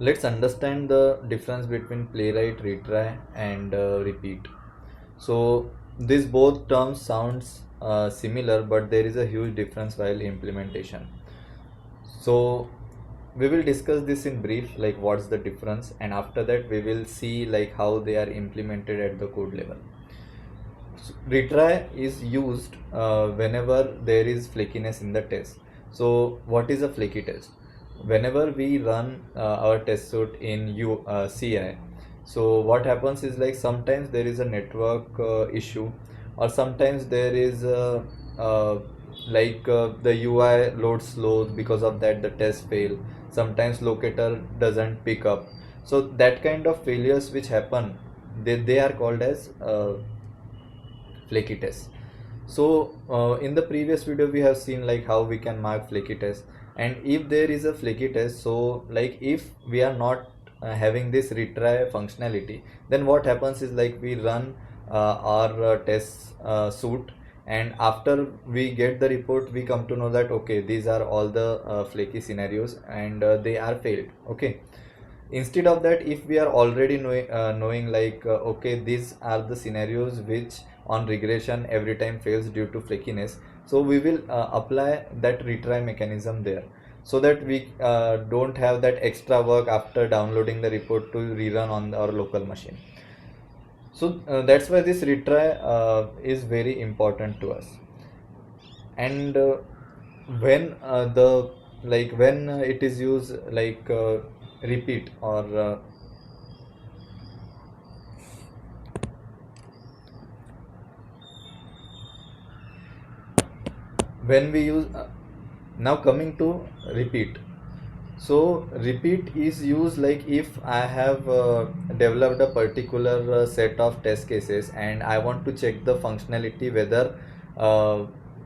Let's understand the difference between playwright, retry, and repeat. So these both terms sounds similar, but there is a huge difference while implementation. So we will discuss this in brief, like what's the difference, and after that we will see like how they are implemented at the code level. So, retry is used whenever there is flakiness in the test. So what is a flaky test? Whenever we run our test suite in CI, so what happens is like sometimes there is a network issue, or sometimes there is the UI loads slow, because of that the test fail. Sometimes locator doesn't pick up. So that kind of failures which happen, they are called as flaky test. So in the previous video we have seen like how we can mark flaky test, and if there is a flaky test, so like if we are not having this retry functionality, then what happens is like we run our test suite, and after we get the report we come to know that okay, these are all the flaky scenarios, and they are failed. Okay, instead of that, if we are already knowing like okay, these are the scenarios which on regression every time fails due to flakiness, so we will apply that retry mechanism there, so that we don't have that extra work after downloading the report to rerun on our local machine. So that's why this retry is very important to us. And when when it is used like repeat, or when we use now coming to repeat. So repeat is used like if I have developed a particular set of test cases, and I want to check the functionality whether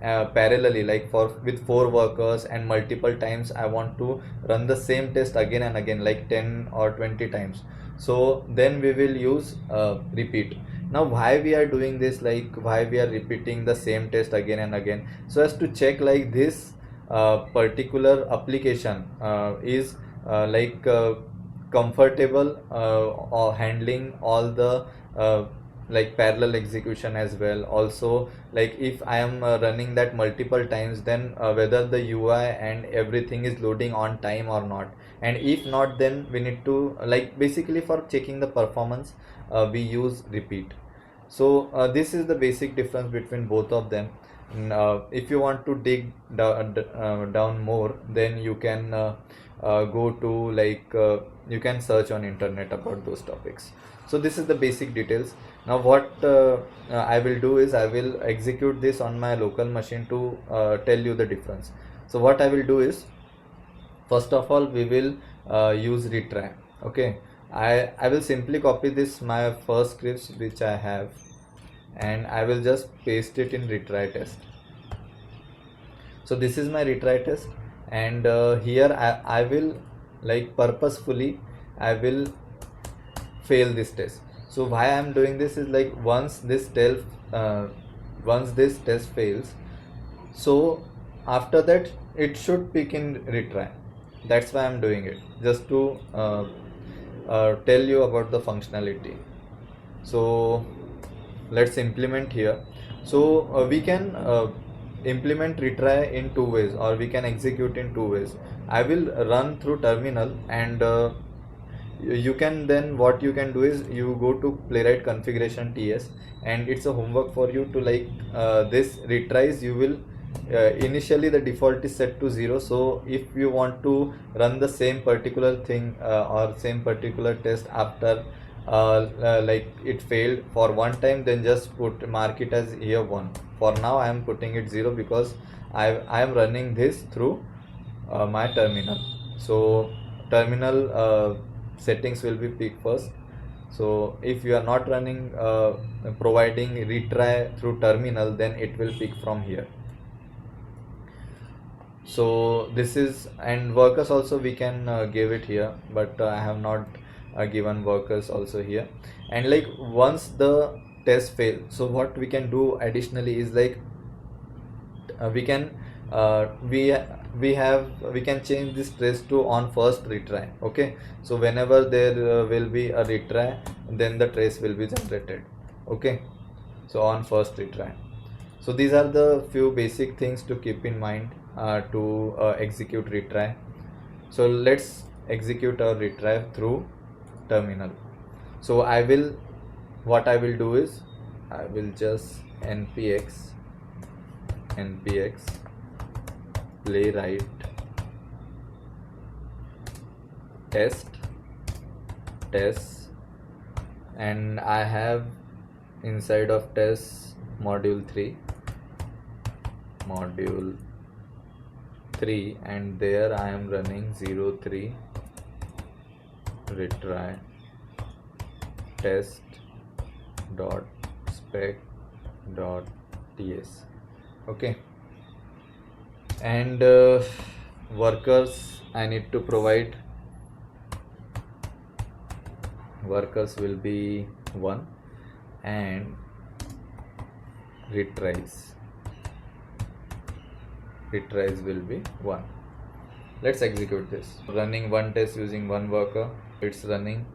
parallelly, like for with 4 workers, and multiple times I want to run the same test again and again, like 10 or 20 times. So then we will use repeat. Now why we are doing this, like why we are repeating the same test again and again, so as to check like this particular application is comfortable or handling all the like parallel execution as well. Also, like if I am running that multiple times, then whether the UI and everything is loading on time or not, and if not, then we need to, like basically for checking the performance, we use repeat. So this is the basic difference between both of them. If you want to dig down more, then you can go to you can search on internet about those topics. So this is the basic details. Now what I will do is I will execute this on my local machine to tell you the difference. So what I will do is, first of all, we will use retry. Okay, I will simply copy this my first scripts which I have, and I will just paste it in retry test. So this is my retry test, and here I will like purposefully I will fail this test. So why I am doing this is like once this test fails, so after that it should pick in retry. That's why I'm doing it, just to tell you about the functionality. So let's implement here. So we can implement retry in 2 ways, or we can execute in 2 ways. I will run through terminal, and you can, then what you can do is you go to playwright configuration ts, and it's a homework for you to like this retries. You will initially the default is set to 0, so if you want to run the same particular thing or same particular test after like it failed for one time, then just mark it as here 1. For now I am putting it 0 because I am running this through my terminal. So terminal settings will be picked first. So if you are not running providing retry through terminal, then it will pick from here. So this is, and workers also we can give it here, but I have not given workers also here. And like once the test fail, so what we can do additionally is like we can we can change this trace to on first retry. Okay, so whenever there will be a retry, then the trace will be generated. Okay, so on first retry. So these are the few basic things to keep in mind to execute retry. So let's execute our retry through terminal. So what I will do is I will just npx playwright test, and I have inside of test module 3, and there I am running 03 retry test dot spec dot ts. Okay, and workers I need to provide. Workers will be 1 and retries will be 1. Let's execute this. Running one test using one worker. It's running.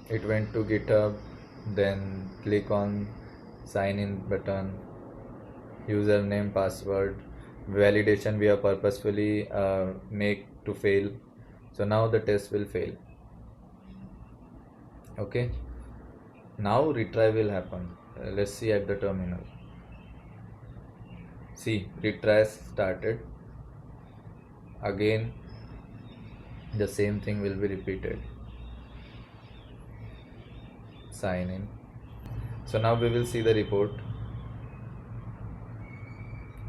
It went to GitHub, then click on sign in button, username, password, validation we have purposefully make to fail. So now the test will fail. Okay, now retry will happen. Let's see at the terminal. See, retry started. Again the same thing will be repeated. Sign in. So now we will see the report.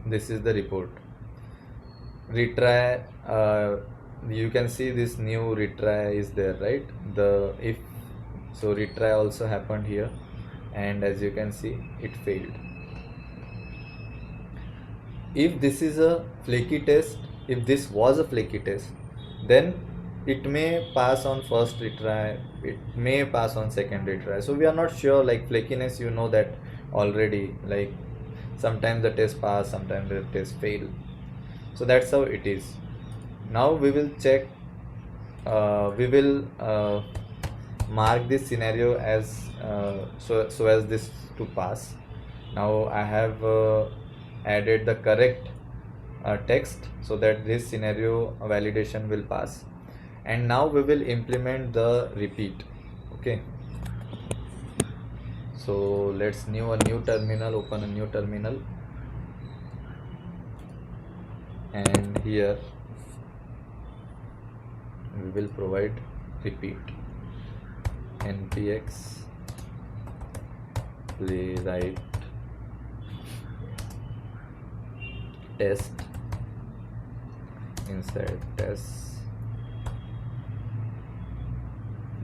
This is the report. Retry, you can see this new retry is there, right? So retry also happened here, and as you can see it failed. If this is a flaky test, if this was a flaky test, then it may pass on first retry, it may pass on second retry. So we are not sure, like flakiness, you know that already, like sometimes the test pass, sometimes the test fail. So that's how it is. Now we will check, we will mark this scenario as so as this to pass. Now I have added the correct text so that this scenario validation will pass. And now we will implement the repeat. Okay, so let's open a new terminal, and here we will provide repeat. npx playwright test, inside test,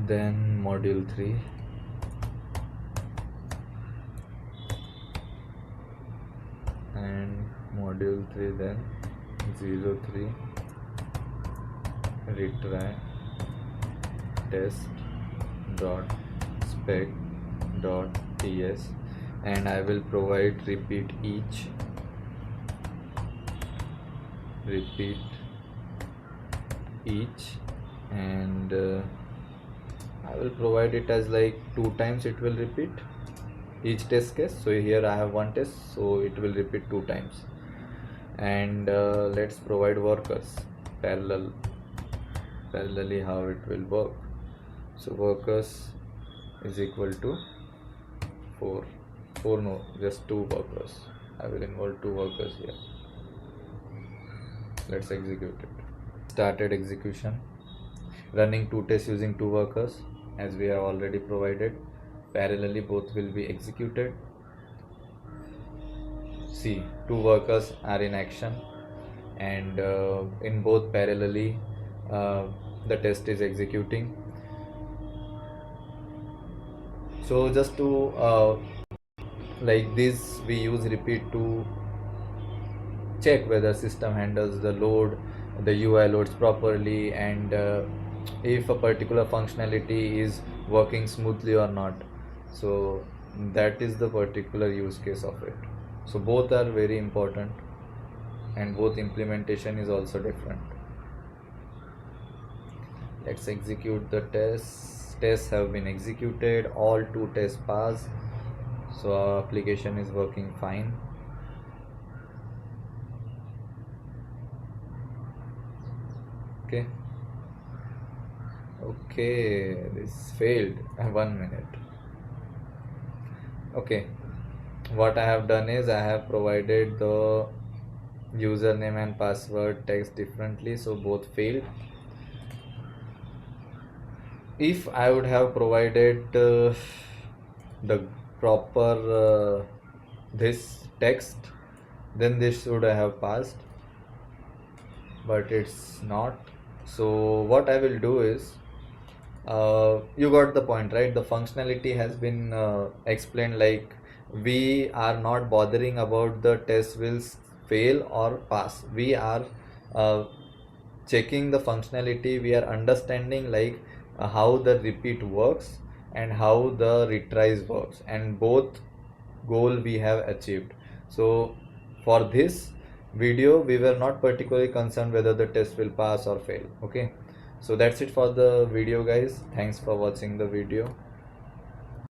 then module 3, and module 3, then 03 retry test dot spec dot ts, and I will provide repeat each, and I will provide it as like 2 times it will repeat each test case. So here I have one test, so it will repeat 2 times. And let's provide workers parallelly how it will work. So workers is equal to 4 no, just 2 workers. I will involve 2 workers here. Let's execute it. Started execution. Running 2 tests using 2 workers as we have already provided. Parallelly both will be executed. See, 2 workers are in action, and in both parallelly the test is executing. So just to like this, we use repeat to check whether system handles the load, the UI loads properly, and if a particular functionality is working smoothly or not. So that is the particular use case of it. So both are very important, and both implementation is also different. Let's execute the tests have been executed, all 2 tests pass, so our application is working fine. Okay, this failed. 1 minute. Okay, what I have done is I have provided the username and password text differently, so both failed. If I would have provided the proper this text, then this should have passed, but it's not. So what I will do is, you got the point, right? The functionality has been explained, like we are not bothering about the test will fail or pass. We are checking the functionality, we are understanding like how the repeat works and how the retries works, and both goal we have achieved. So for this video we were not particularly concerned whether the test will pass or fail. Okay, so that's it for the video, guys. Thanks for watching the video.